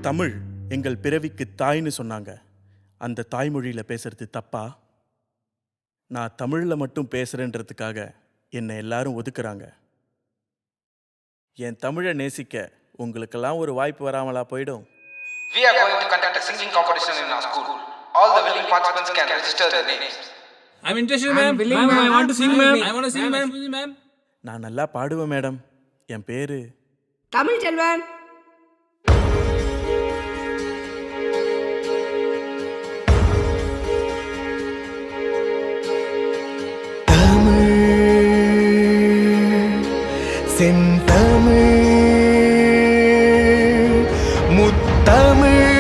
தமிழ் எங்கள் பிறவிக்கு தாய்னு சொன்னாங்க. அந்த தாய்மொழியில் பேசுறது தப்பா? நான் தமிழில் மட்டும் பேசுகிறேன்றதுக்காக என்னை எல்லாரும் ஒதுக்குறாங்க. என் தமிழை நேசிக்க உங்களுக்கெல்லாம் ஒரு வாய்ப்பு வராமலா போயிடும்? We are going to conduct a singing competition in our school. All the willing participants can register their names. I'm interested, ma'am. Ma'am, I want to sing, ma'am. I want to sing, ma'am. நான் நல்லா பாடுவேன் madam. என் பேரு தமிழ் செல்வன். செந்தமிழ் முத்தமிழ்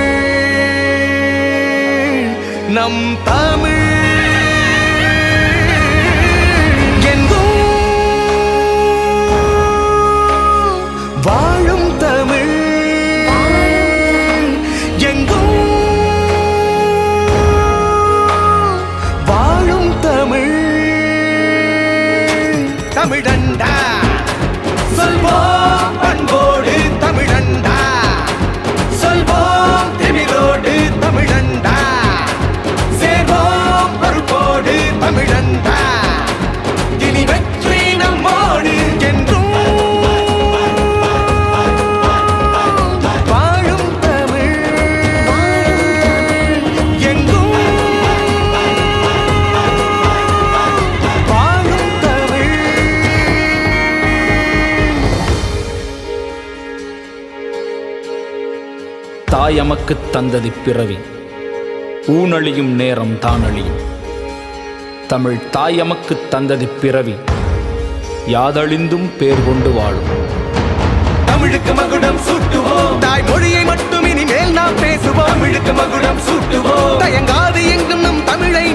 நம் தமிழ் எங்கும் வாழும் தமிழ் எங்கும் வாழும் தமிழ் தமிழண்டா சொல்வோம் பண்போடு தமிழண்டா சொல்வோம் திமிரோடு தமிழண்டா சேர்வோம் பொறுப்போடு தமிழண்டா இனி வெற்றி நம்மோடு என்றும் வாழும் தமிழ் எங்கும் வாழும் தமிழ். தாயமக்குத் தந்தது பிறவி ஊனழியும் நேரம் தானழியும். தமிழ் தாயமக்குத் தந்தது பிறவி யாதழிந்தும் பேர் கொண்டு வாழும். தமிழுக்கு மகுடம் சூட்டுவோம், தாய்மொழியை மட்டும் இனிமேல் நாம் பேசுவோம். தமிழுக்கு மகுடம் சூட்டுவோம், தயங்காது எங்கும் நம் தமிழை